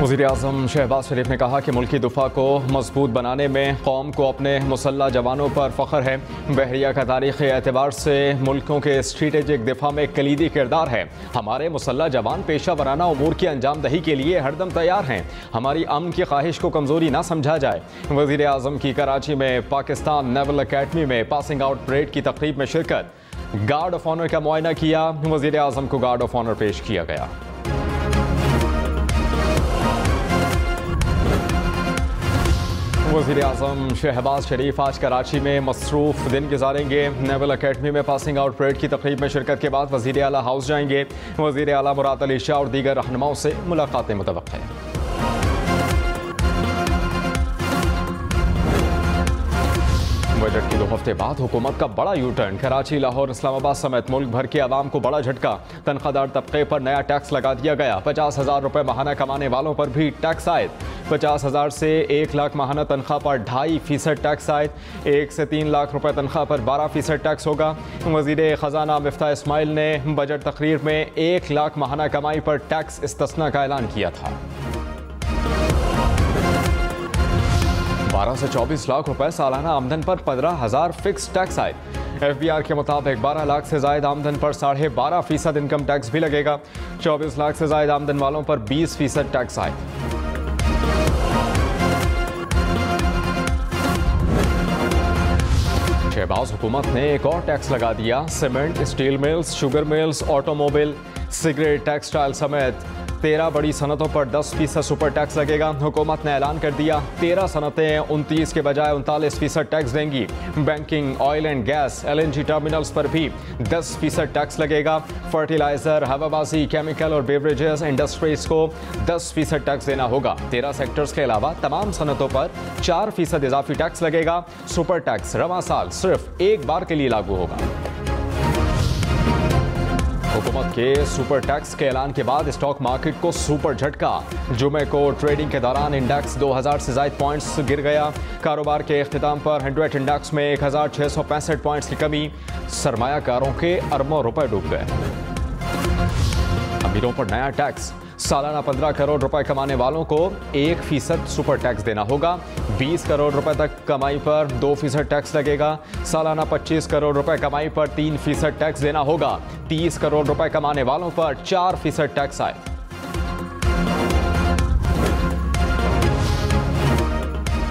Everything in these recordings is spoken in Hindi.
वज़ीर-ए-आज़म शहबाज शरीफ ने कहा कि मुल्की दुफा को मजबूत बनाने में कौम को अपने मुसल्लह जवानों पर फ़ख्र है। बहरिया का तारीख़ी एतबार से मुल्कों के स्ट्रेटेजिक दिफा में कलीदी किरदार है। हमारे मुसल्लह जवान पेशा वराना उमूर की अंजामदही के लिए हरदम तैयार हैं। हमारी अमन की ख्वाहिश को कमज़ोरी ना समझा जाए। वज़ीर-ए-आज़म की कराची में पाकिस्तान नेवल अकेडमी में पासिंग आउट परेड की तकरीब में शिरकत। गार्ड ऑफ ऑनर का मुआयना किया। वज़ीर-ए-आज़म को गार्ड ऑफ ऑनर पेश किया गया। वज़ीर-ए-आज़म शहबाज शरीफ आज कराची में मसरूफ़ दिन गुजारेंगे। नेवल अकेडमी में पासिंग आउट परेड की तकरीब में शिरकत के बाद वज़ीर आला हाउस जाएंगे। वज़ीर आला मुराद अली शाह और दीगर रहनुमाओं से मुलाकातें मुतवक्किल हैं। बजट के 2 हफ्ते बाद हुकूमत का बड़ा यू टर्न। कराची, लाहौर, इस्लामाबाद समेत मुल्क भर के आवाम को बड़ा झटका। तनख्वाहदार तबके पर नया टैक्स लगा दिया गया। 50,000 रुपये माहाना कमाने वालों पर भी टैक्स आयद। 50,000 से 1 लाख माहाना तनख्वाह पर 2.5% टैक्स आयद। 1 से 3 लाख रुपये तनख्वाह पर 12% टैक्स होगा। वज़ीर ख़जाना मिफ्ताह इस्माइल ने बजट तकरीर में 1 लाख माहाना कमाई पर टैक्स इस्तिस्ना का ऐलान किया था। 12 से 24 लाख रुपए सालाना आमदन पर 15,000 फिक्स टैक्स आए। FBR के मुताबिक 12 लाख से ज्यादा आमदन पर 12.5% इनकम टैक्स भी लगेगा। 24 लाख से ज्यादा आमदन वालों पर 20% टैक्स आए। शहबाज हुकूमत ने एक और टैक्स लगा दिया। Cement, steel mills, sugar mills, automobile, cigarette, textile समेत 13 बड़ी सनतों पर 10% सुपर टैक्स लगेगा। हुकूमत ने ऐलान कर दिया 13 सनतें 29 के बजाय 39% टैक्स देंगी। Banking, oil and gas, LNG terminals पर भी 10% टैक्स लगेगा। फर्टिलाइजर, हवाबाजी, केमिकल और बेवरेजेस इंडस्ट्रीज को 10% टैक्स देना होगा। 13 सेक्टर्स के अलावा तमाम सनतों पर 4% इजाफी टैक्स लगेगा। सुपर टैक्स रवां साल सिर्फ एक बार के लिए लागू होगा। हुकूमत के सुपर टैक्स के ऐलान के बाद स्टॉक मार्केट को सुपर झटका। जुमे को ट्रेडिंग के दौरान इंडेक्स 2000 से ज्यादा पॉइंट्स गिर गया। कारोबार के इख्तिताम पर 100 इंडेक्स में 1665 पॉइंट्स की कमी। सरमायाकारों के अरबों रुपए डूब गए। अमीरों पर नया टैक्स। सालाना 15 करोड़ रुपए कमाने वालों को 1% सुपर टैक्स देना होगा। 20 करोड़ रुपए तक कमाई पर 2% टैक्स लगेगा। सालाना 25 करोड़ रुपए कमाई पर 3% टैक्स देना होगा। 30 करोड़ रुपए कमाने वालों पर 4% टैक्स आए।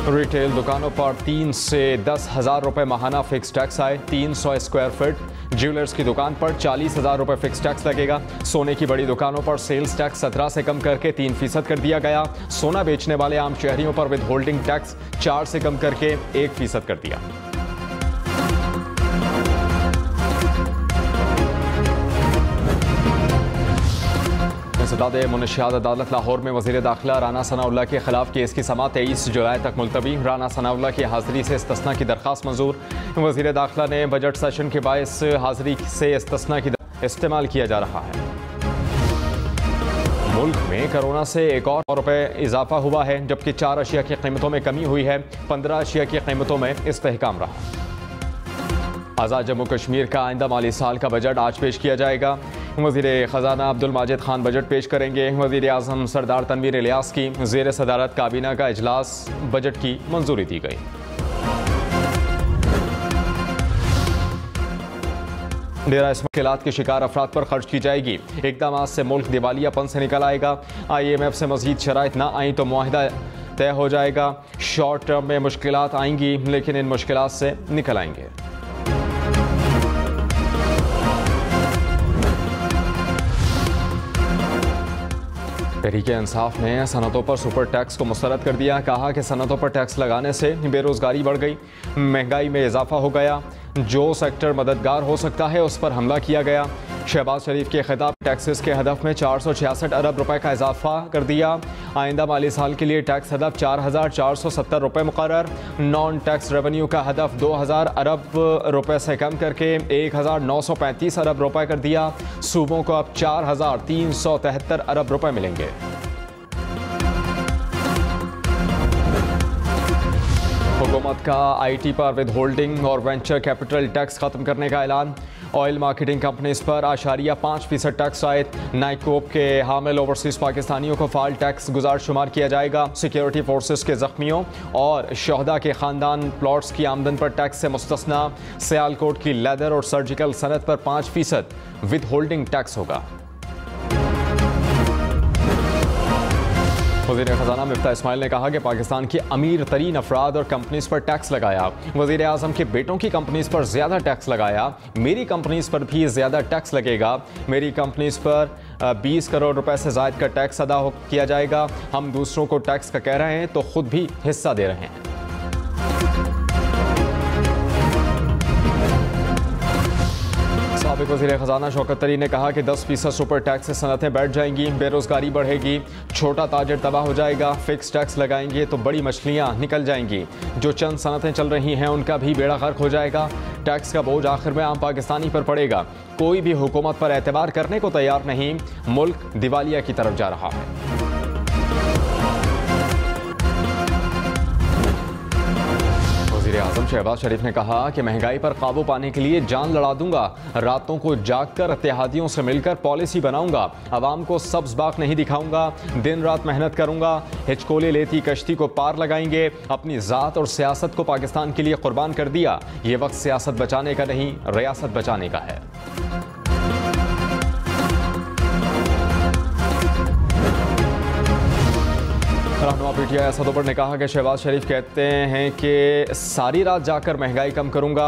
रिटेल दुकानों पर 3 से 10,000 रुपए माहाना फिक्स टैक्स आए। 300 स्क्वायर फीट ज्वेलर्स की दुकान पर 40,000 रुपए फिक्स टैक्स लगेगा। सोने की बड़ी दुकानों पर सेल्स टैक्स 17 से कम करके 3% कर दिया गया। सोना बेचने वाले आम शहरियों पर विद होल्डिंग टैक्स 4 से कम करके 1% कर दिया। सदाद मुनशियात अदालत लाहौर में वज़ीर दाखिला राना सनाउल्लाह के खिलाफ केस की समाअत 23 जुलाई तक मुलतवी। राना सनाउल्लाह की हाजिरी से इस्तिस्ना की दरख्वास्त मंजूर। वज़ीर दाखिला ने बजट सेशन के बायस हाजिरी से इस्तिस्ना की इस्तेमाल किया जा रहा है। मुल्क में कोरोना से एक और रुपए इजाफा हुआ है, जबकि 4 अशिया की कीमतों में कमी हुई है। 15 अशिया की कीमतों में इस्तेहकाम रहा। आज़ाद जम्मू कश्मीर का आइंदा माली साल का बजट आज पेश किया जाएगा। वज़ीर ख़जाना अब्दुल माजिद खान बजट पेश करेंगे। वज़ीर आज़म सरदार तनवीर इलियास की ज़ेर सदारत काबीना का इजलास, बजट की मंजूरी दी गई। डेरा मुश्किलात के शिकार अफराद पर खर्च की जाएगी। इक़दामात से मुल्क दिवालियापन से निकल आएगा। IMF से मज़ीद शराइत ना आई तो मुआहिदा तय हो जाएगा। शॉर्ट टर्म में मुश्किलात आएंगी, लेकिन इन मुश्किलात से निकल आएंगे। तहरीक इंसाफ ने सनतों पर सुपर टैक्स को मुस्तरद कर दिया। कहा कि सनतों पर टैक्स लगाने से बेरोजगारी बढ़ गई, महंगाई में इजाफा हो गया। जो सेक्टर मददगार हो सकता है उस पर हमला किया गया। शहबाज शरीफ के खिताब टैक्सेस के हदफ में 466 अरब रुपए का इजाफा कर दिया। आइंदा माली साल के लिए टैक्स हदफ 4,470 रुपए मुकर्रर। नॉन टैक्स रेवेन्यू का हदफ 2,000 अरब रुपए से कम करके 1,935 अरब रुपए कर दिया। सूबों को अब 4,373 अरब रुपए मिलेंगे। हुकूमत का IT पर विद होल्डिंग और वेंचर कैपिटल टैक्स खत्म करने का ऐलान। ऑयल मार्केटिंग कंपनीज पर 8.5% टैक्स आयद। नाइकोप के हामिल ओवरसीज पाकिस्तानियों को फाल टैक्स गुजार शुमार किया जाएगा। सिक्योरिटी फोर्सेस के जख्मियों और शहदा के खानदान प्लॉट्स की आमदन पर टैक्स से मुस्तस्ना। सियालकोट की लेदर और सर्जिकल सनत पर 5% विद होल्डिंग टैक्स होगा। वज़ीर ख़ज़ाना मिफ्ता इस्माइल ने कहा कि पाकिस्तान की अमीर तरीन अफराद और कंपनीज पर टैक्स लगाया। वज़ीर आज़म के बेटों की कंपनीज पर ज़्यादा टैक्स लगाया। मेरी कंपनीज पर भी ज़्यादा टैक्स लगेगा। मेरी कंपनीज पर 20 करोड़ रुपए से ज़ायद का टैक्स अदा किया जाएगा। हम दूसरों को टैक्स का कह रहे हैं तो खुद भी हिस्सा दे रहे हैं। साबिक़ वज़ीर ख़ज़ाना शौकत तरीन ने कहा कि 10% सुपर टैक्स से सनतें बैठ जाएंगी, बेरोज़गारी बढ़ेगी, छोटा ताजर तबाह हो जाएगा। फिक्स टैक्स लगाएंगे तो बड़ी मछलियाँ निकल जाएंगी। जो चंद सनतें चल रही हैं उनका भी बेड़ा गर्क हो जाएगा। टैक्स का बोझ आखिर में आम पाकिस्तानी पर पड़ेगा। कोई भी हुकूमत पर एतबार करने को तैयार नहीं। मुल्क दिवालिया की तरफ जा रहा है। आज़म शहबाज शरीफ ने कहा कि महंगाई पर काबू पाने के लिए जान लड़ा दूंगा। रातों को जागकर इत्तेहादियों से मिलकर पॉलिसी बनाऊंगा। अवाम को सब्ज़ बाग नहीं दिखाऊंगा। दिन रात मेहनत करूंगा। हिचकोले लेती कश्ती को पार लगाएंगे। अपनी ज़ात और सियासत को पाकिस्तान के लिए कुर्बान कर दिया। ये वक्त सियासत बचाने का नहीं, रियासत बचाने का है। रहनुमा पीटीआई असद उमर ने कहा कि शहबाज शरीफ कहते हैं कि सारी रात जाकर महंगाई कम करूंगा।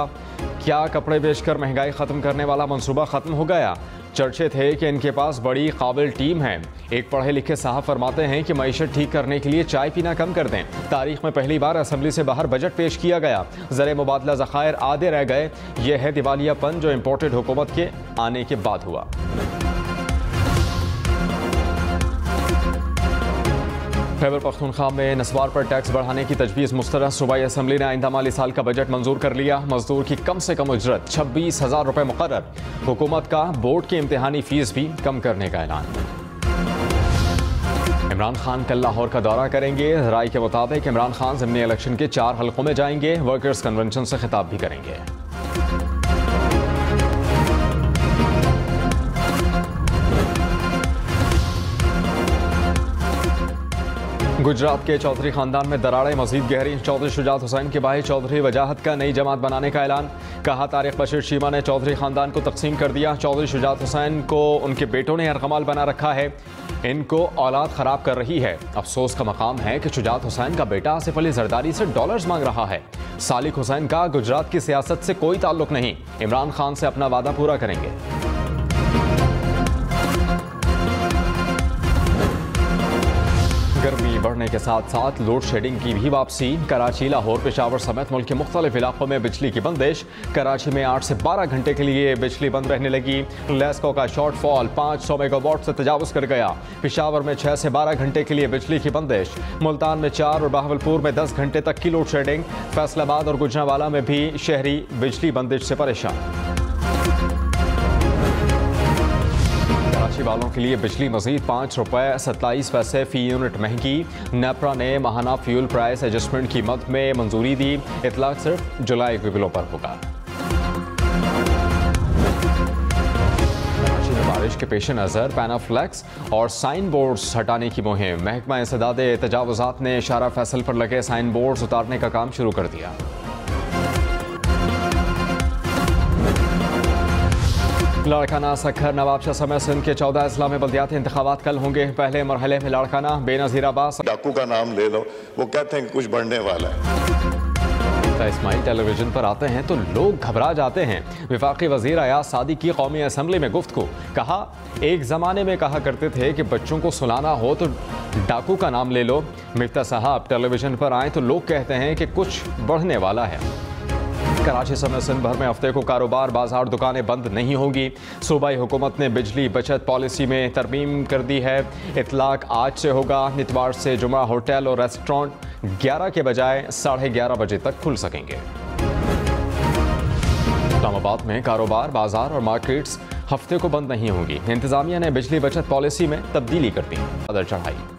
क्या कपड़े बेचकर महंगाई ख़त्म करने वाला मंसूबा ख़त्म हो गया? चर्चे थे कि इनके पास बड़ी काबिल टीम है। एक पढ़े लिखे साहब फरमाते हैं कि मईशत ठीक करने के लिए चाय पीना कम कर दें। तारीख में पहली बार असम्बली से बाहर बजट पेश किया गया। ज़र मुबादला ज़खायर आधे रह गए। यह है दिवालियापन जो इम्पोर्टेड हुकूमत के आने के बाद हुआ। खैबर पख्तूनख्वा में नस्वार पर टैक्स बढ़ाने की तजवीज़ मुस्तरद। सूबाई असम्बली ने आइंदा माली साल का बजट मंजूर कर लिया। मजदूर की कम से कम उजरत 26,000 रुपये मुकर्रर। हुकूमत का बोर्ड की इम्तिहानी फीस भी कम करने का ऐलान। इमरान खान कल लाहौर का दौरा करेंगे। राय के मुताबिक इमरान खान ज़िमनी इलेक्शन के 4 हलकों में जाएंगे। वर्कर्स कन्वेंशन से खिताब भी करेंगे। गुजरात के चौधरी खानदान में दरारें मजीद गहरी। चौधरी शुजात हुसैन के भाई चौधरी वजाहत का नई जमात बनाने का ऐलान। कहा तारिक बशीर शीमा ने चौधरी खानदान को तकसीम कर दिया। चौधरी शुजात हुसैन को उनके बेटों ने अरगमाल बना रखा है। इनको औलाद खराब कर रही है। अफसोस का मकाम है कि शुजात हुसैन का बेटा आसिफ अली जरदारी से डॉलर्स मांग रहा है। सालिक हुसैन का गुजरात की सियासत से कोई ताल्लुक नहीं। इमरान खान से अपना वादा पूरा करेंगे। गर्मी बढ़ने के साथ साथ लोड शेडिंग की भी वापसी। कराची, लाहौर, पेशावर समेत मुल्क के मुख्तलिफ इलाकों में बिजली की बंदिश। कराची में 8 से 12 घंटे के लिए बिजली बंद रहने लगी। लेस्को का शॉर्टफॉल 500 मेगावाट से तजावुज कर गया। पेशावर में 6 से 12 घंटे के लिए बिजली की बंदिश। मुल्तान में 4 और बहावलपुर में 10 घंटे तक की लोड शेडिंग। फैसलाबाद और गुजरांवाला में भी शहरी बिजली बंदिश से परेशान। कराची वालों के लिए बिजली मजीद 5 रुपये 27 पैसे फी यूनिट महंगी। नेपरा ने माहाना फ्यूल प्राइस एडजस्टमेंट की मद में मंजूरी दी। इतलाक सिर्फ जुलाई के बिलों पर होगा। कराची में बारिश के पेश नज़र पैनाफ्लेक्स और साइन बोर्ड्स हटाने की मुहिम। महकमा इंसदादे तजावुजात ने इशारा फैसल पर लगे साइन बोर्ड्स उतारने का काम शुरू कर दिया। लाड़काना, सखर, नवाबशाह समेत सिंध के 14 अजला में बल्दियाती इंतखाबात कल होंगे। पहले मरहले में लाड़काना, बेनज़ीर अब्बास। डाकू का नाम ले लो, वो कहते हैं कुछ बढ़ने वाला है। इस्माइल टेलीविजन पर आते हैं तो लोग घबरा जाते हैं। वफाकी वजीर अयाज सादी की कौमी असम्बली में गुफ्तगू। कहा, एक ज़माने में कहा करते थे कि बच्चों को सुलाना हो तो डाकू का नाम ले लो। मिफ्ता साहब टेलीविजन पर आए तो लोग कहते हैं कि कुछ बढ़ने वाला है। कराची समेत सिंध भर में हफ्ते को कारोबार, बाजार, दुकानें बंद नहीं होगी। सूबाई हुकूमत ने बिजली बचत पॉलिसी में तरमीम कर दी है। इतलाक आज से होगा। इतवार से जुमा होटल और रेस्टोरेंट 11 के बजाय 11:30 बजे तक खुल सकेंगे। इस्लामाबाद में कारोबार, बाजार और मार्केट्स हफ्ते को बंद नहीं होंगी। इंतजामिया ने बिजली बचत पॉलिसी में तब्दीली कर दी। कदर चढ़ाई।